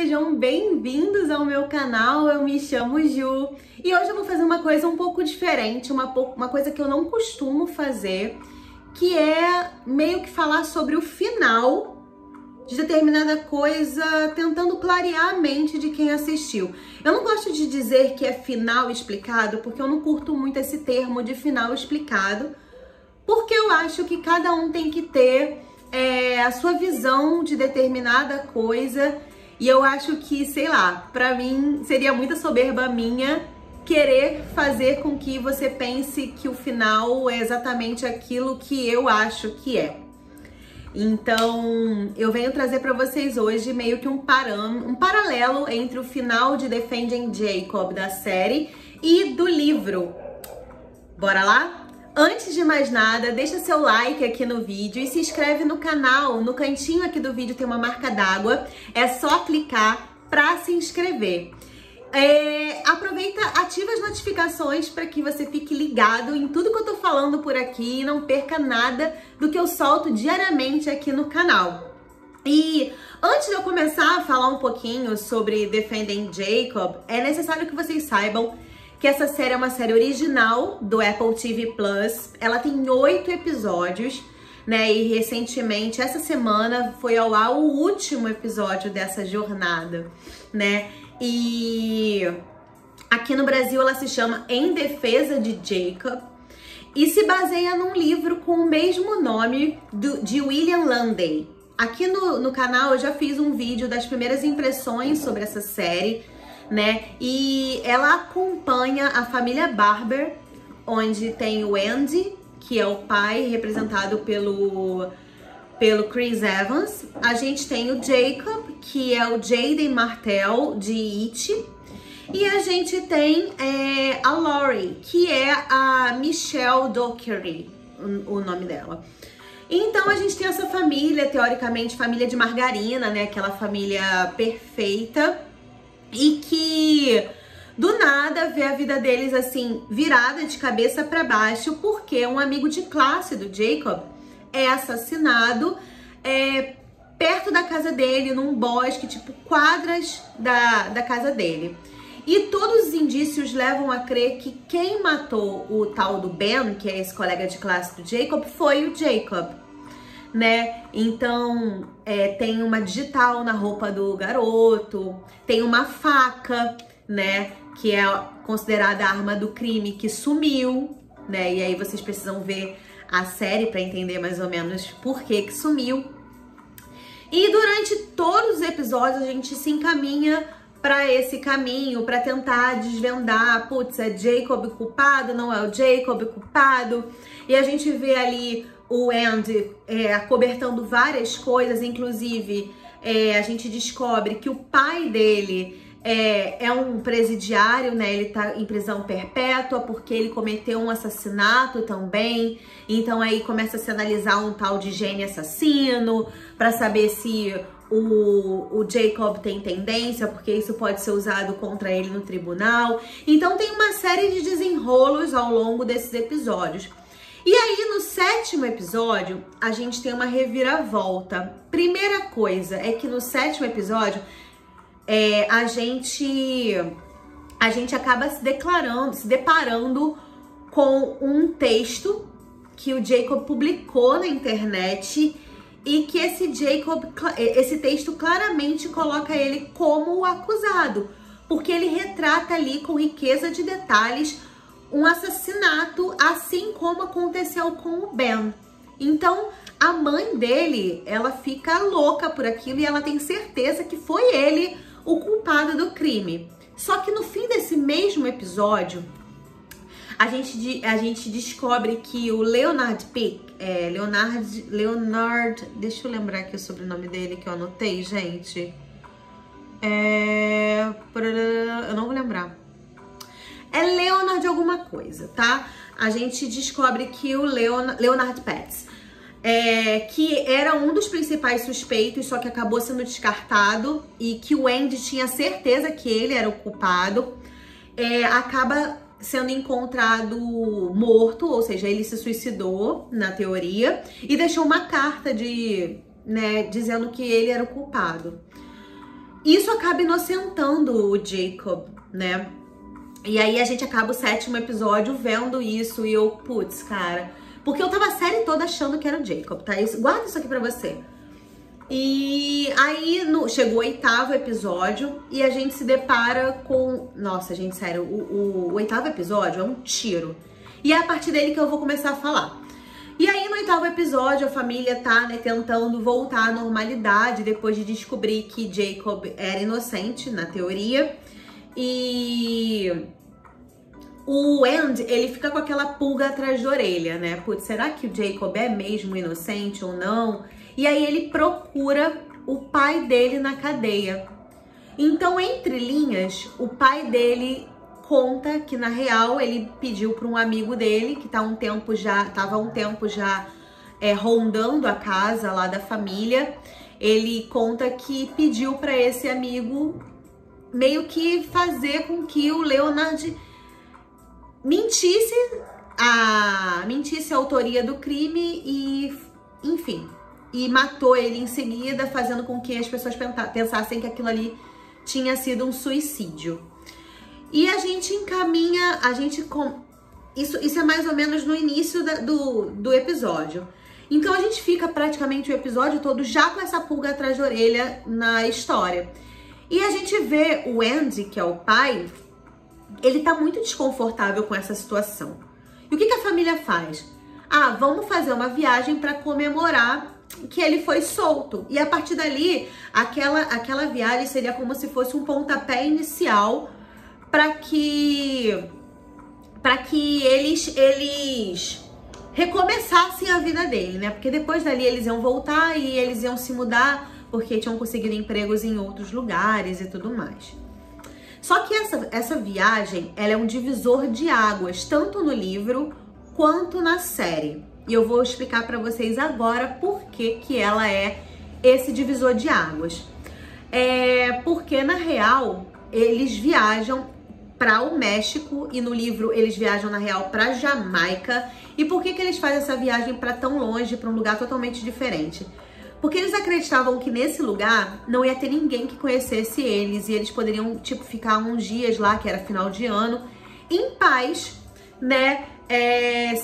sejam bem-vindos ao meu canal. Eu me chamo Ju e hoje eu vou fazer uma coisa um pouco diferente, uma coisa que eu não costumo fazer, que é meio que falar sobre o final de determinada coisa, tentando clarear a mente de quem assistiu. Eu não gosto de dizer que é final explicado, porque eu não curto muito esse termo de final explicado, porque eu acho que cada um tem que ter a sua visão de determinada coisa, e eu acho que, sei lá, pra mim seria muita soberba minha querer fazer com que você pense que o final é exatamente aquilo que eu acho que é. Então, eu venho trazer pra vocês hoje meio que um paralelo entre o final de Defending Jacob da série e do livro. Bora lá? Antes de mais nada, deixa seu like aqui no vídeo e se inscreve no canal. No cantinho aqui do vídeo tem uma marca d'água, é só clicar pra se inscrever. Aproveita, ativa as notificações para que você fique ligado em tudo que eu tô falando por aqui e não perca nada do que eu solto diariamente aqui no canal. E antes de eu começar a falar um pouquinho sobre Defending Jacob, é necessário que vocês saibam que essa série é uma série original do Apple TV+. Ela tem 8 episódios, né? E recentemente, essa semana, foi ao ar o último episódio dessa jornada, né? E aqui no Brasil ela se chama Em Defesa de Jacob e se baseia num livro com o mesmo nome de William Lunday. Aqui no canal eu já fiz um vídeo das primeiras impressões sobre essa série, né? E ela acompanha a família Barber, onde tem o Andy, que é o pai, representado pelo Chris Evans. A gente tem o Jacob, que é o Jaden Martell, de It. E a gente tem a Laurie, que é a Michelle Dockery, o nome dela. Então a gente tem essa família, teoricamente família de margarina, né? Aquela família perfeita. E que do nada vê a vida deles assim virada de cabeça para baixo, porque um amigo de classe do Jacob é assassinado perto da casa dele, num bosque, tipo quadras da casa dele. E todos os indícios levam a crer que quem matou o tal do Ben, que é esse colega de classe do Jacob, foi o Jacob, né? Então, tem uma digital na roupa do garoto, tem uma faca, né? Que é considerada a arma do crime que sumiu, né? E aí vocês precisam ver a série para entender mais ou menos por que sumiu. E durante todos os episódios a gente se encaminha para esse caminho, para tentar desvendar, putz, é Jacob culpado, não é o Jacob culpado? E a gente vê ali o Andy acobertando várias coisas, inclusive a gente descobre que o pai dele é um presidiário, né? Ele tá em prisão perpétua porque ele cometeu um assassinato também. Então aí começa a se analisar um tal de gene assassino para saber se o Jacob tem tendência, porque isso pode ser usado contra ele no tribunal. Então tem uma série de desenrolos ao longo desses episódios. E aí, no 7º episódio, a gente tem uma reviravolta. Primeira coisa é que no 7º episódio, a gente acaba se deparando com um texto que o Jacob publicou na internet e que esse texto claramente coloca ele como o acusado, porque ele retrata ali com riqueza de detalhes um assassinato, assim como aconteceu com o Ben. Então, a mãe dele, ela fica louca por aquilo e ela tem certeza que foi ele o culpado do crime. Só que no fim desse mesmo episódio, a gente descobre que o Leonard Peck, Leonard, deixa eu lembrar aqui o sobrenome dele que eu anotei, gente. Eu não vou lembrar. É Leonard alguma coisa, tá? A gente descobre que o Leonard Petz, que era um dos principais suspeitos, só que acabou sendo descartado, e que o Andy tinha certeza que ele era o culpado, acaba sendo encontrado morto, ou seja, ele se suicidou, na teoria, e deixou uma carta dizendo que ele era o culpado. isso acaba inocentando o Jacob, né? E aí a gente acaba o 7º episódio vendo isso e eu, putz, cara... Porque eu tava a série toda achando que era o Jacob, tá? Guarda isso aqui pra você. E aí chegou o 8º episódio e a gente se depara com... Nossa, gente, sério, o 8º episódio é um tiro. E é a partir dele que eu vou começar a falar. E aí no 8º episódio a família tá, né, tentando voltar à normalidade depois de descobrir que Jacob era inocente, na teoria. E... o Andy, ele fica com aquela pulga atrás da orelha, né? Putz, será que o Jacob é mesmo inocente ou não? E aí ele procura o pai dele na cadeia. Então, entre linhas, o pai dele conta que, na real, ele pediu para um amigo dele, que tava há um tempo já rondando a casa lá da família. Ele conta que pediu para esse amigo meio que fazer com que o Leonard mentisse a autoria do crime e, enfim, e matou ele em seguida, fazendo com que as pessoas pensassem que aquilo ali tinha sido um suicídio. E a gente encaminha, isso é mais ou menos no início do episódio. Então a gente fica praticamente o episódio todo já com essa pulga atrás da orelha na história. E a gente vê o Andy, que é o pai, ele tá muito desconfortável com essa situação. E o que a família faz? Ah, vamos fazer uma viagem para comemorar que ele foi solto. E a partir dali, aquela viagem seria como se fosse um pontapé inicial para que eles recomeçassem a vida dele, né? Porque depois dali eles iam voltar e eles iam se mudar porque tinham conseguido empregos em outros lugares e tudo mais. Só que essa viagem, ela é um divisor de águas, tanto no livro quanto na série. E eu vou explicar para vocês agora por que ela é esse divisor de águas. Porque, na real, eles viajam para o México e no livro eles viajam, na real, para Jamaica. E por que eles fazem essa viagem para tão longe, para um lugar totalmente diferente? Porque eles acreditavam que nesse lugar não ia ter ninguém que conhecesse eles e eles poderiam, tipo, ficar uns dias lá, que era final de ano, em paz, né?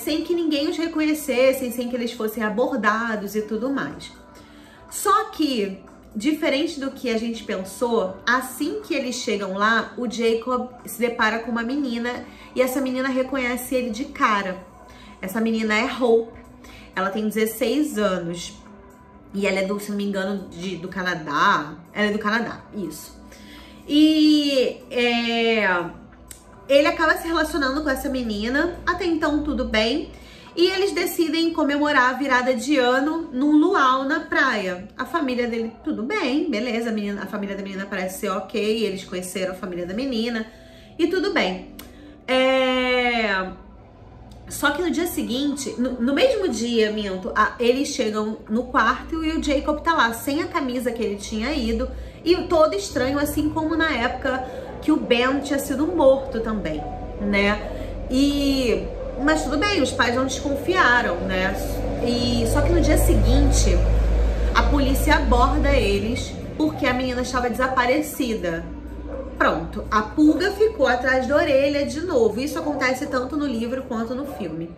Sem que ninguém os reconhecesse, sem que eles fossem abordados e tudo mais. Só que, diferente do que a gente pensou, assim que eles chegam lá, o Jacob se depara com uma menina e essa menina reconhece ele de cara. Essa menina é Hope, ela tem 16 anos. E ela é se não me engano, do Canadá. Ela é do Canadá, isso. E ele acaba se relacionando com essa menina. Até então, tudo bem. E eles decidem comemorar a virada de ano num luau na praia. A família dele, tudo bem, beleza. A família da menina parece ser ok. Eles conheceram a família da menina. E tudo bem. Só que no dia seguinte, no mesmo dia, eles chegam no quarto e o Jacob tá lá, sem a camisa que ele tinha ido, e todo estranho, assim como na época que o Ben tinha sido morto também, né? Mas tudo bem, os pais não desconfiaram, né? Só que no dia seguinte, a polícia aborda eles porque a menina estava desaparecida. Pronto, a pulga ficou atrás da orelha de novo. Isso acontece tanto no livro quanto no filme,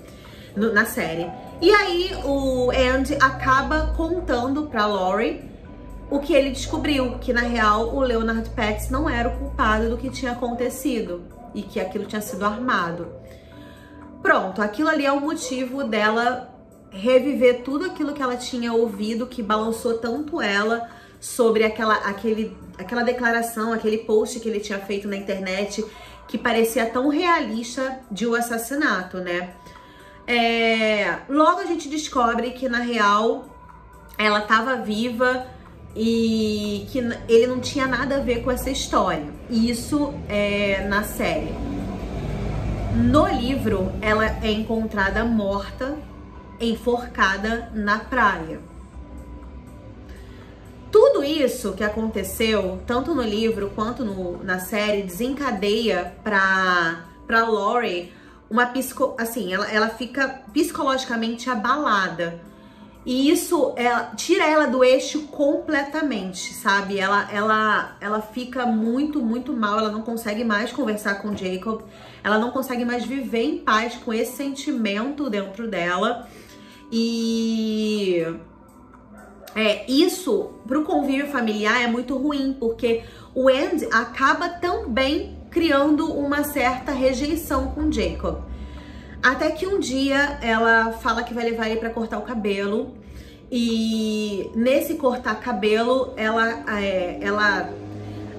na série. E aí o Andy acaba contando pra Laurie o que ele descobriu, que na real o Leonard Pettis não era o culpado do que tinha acontecido e que aquilo tinha sido armado. Pronto, aquilo ali é o motivo dela reviver tudo aquilo que ela tinha ouvido, que balançou tanto ela, sobre aquela declaração, aquele post que ele tinha feito na internet, que parecia tão realista de um assassinato, né? Logo a gente descobre que, na real, ela estava viva e que ele não tinha nada a ver com essa história. Isso na série. No livro, ela é encontrada morta, enforcada na praia. Tudo isso que aconteceu, tanto no livro quanto na série, desencadeia pra Laurie ela fica psicologicamente abalada. E isso tira ela do eixo completamente, sabe? Ela fica muito, muito mal, ela não consegue mais conversar com o Jacob, ela não consegue mais viver em paz com esse sentimento dentro dela. E isso pro convívio familiar é muito ruim, porque o Andy acaba também criando uma certa rejeição com o Jacob. Até que um dia ela fala que vai levar ele pra cortar o cabelo. E nesse cortar cabelo,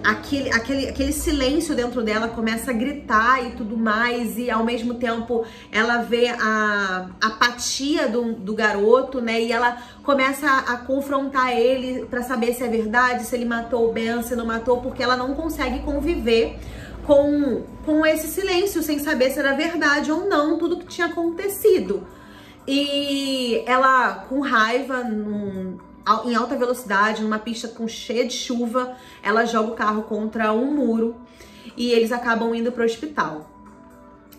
aquele silêncio dentro dela começa a gritar e tudo mais. E ao mesmo tempo ela vê a apatia do garoto, né? E ela começa a confrontar ele pra saber se é verdade, se ele matou o Ben, se não matou. Porque ela não consegue conviver com esse silêncio, sem saber se era verdade ou não tudo que tinha acontecido. E ela, com raiva, em alta velocidade, numa pista cheia de chuva, ela joga o carro contra um muro e eles acabam indo pro hospital.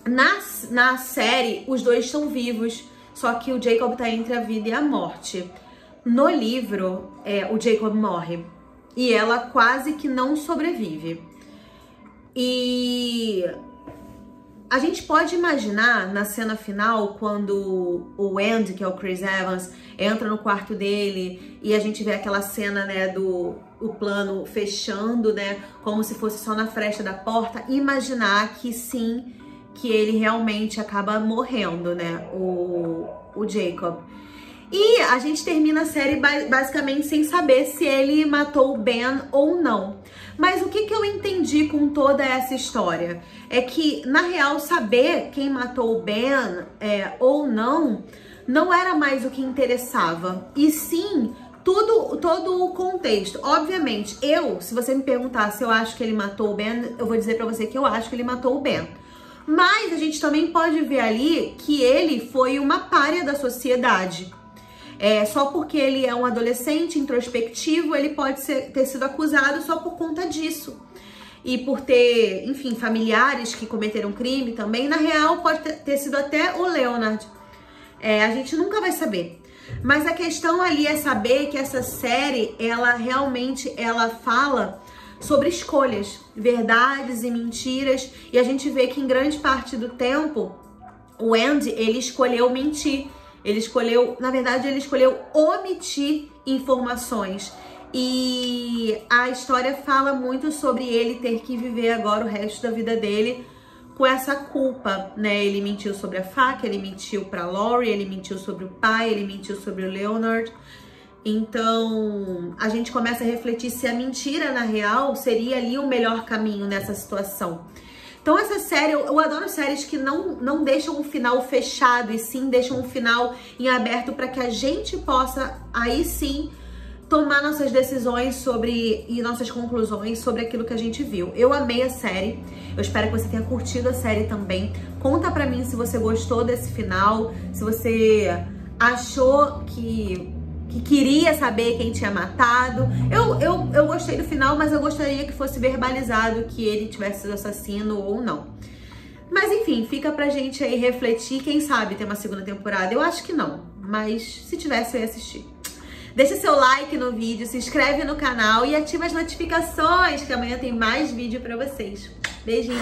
Na série, os dois estão vivos, só que o Jacob tá entre a vida e a morte. No livro, o Jacob morre e ela quase que não sobrevive. E a gente pode imaginar na cena final, quando o Andy, que é o Chris Evans, entra no quarto dele e a gente vê aquela cena, né, o plano fechando, né, como se fosse só na fresta da porta, imaginar que sim, que ele realmente acaba morrendo, né, o Jacob. E a gente termina a série basicamente sem saber se ele matou o Ben ou não. Mas o que eu entendi com toda essa história? É que, na real, saber quem matou o Ben ou não era mais o que interessava. E sim, todo o contexto. Obviamente, se você me perguntar se eu acho que ele matou o Ben, eu vou dizer pra você que eu acho que ele matou o Ben. Mas a gente também pode ver ali que ele foi uma pária da sociedade. Só porque ele é um adolescente introspectivo, ele pode ter sido acusado só por conta disso. E por ter, enfim, familiares que cometeram crime também. Na real, pode ter sido até o Leonard. A gente nunca vai saber. Mas a questão ali é saber que essa série, ela fala sobre escolhas, verdades e mentiras. E a gente vê que em grande parte do tempo, o Andy, ele escolheu mentir. Na verdade, ele escolheu omitir informações. E a história fala muito sobre ele ter que viver agora o resto da vida dele com essa culpa, né? Ele mentiu sobre a faca, ele mentiu pra Lori, ele mentiu sobre o pai, ele mentiu sobre o Leonard. Então, a gente começa a refletir se a mentira, na real, seria ali o melhor caminho nessa situação. Então essa série, eu adoro séries que não deixam um final fechado e sim deixam um final em aberto para que a gente possa, aí sim, tomar nossas decisões e nossas conclusões sobre aquilo que a gente viu. Eu amei a série, eu espero que você tenha curtido a série também. Conta pra mim se você gostou desse final, se você achou que queria saber quem tinha matado. Eu gostei do final, mas eu gostaria que fosse verbalizado que ele tivesse sido assassino ou não. Mas enfim, fica pra gente aí refletir. Quem sabe ter uma segunda temporada? Eu acho que não, mas se tivesse eu ia assistir. Deixa seu like no vídeo, se inscreve no canal e ativa as notificações, que amanhã tem mais vídeo pra vocês. Beijinho!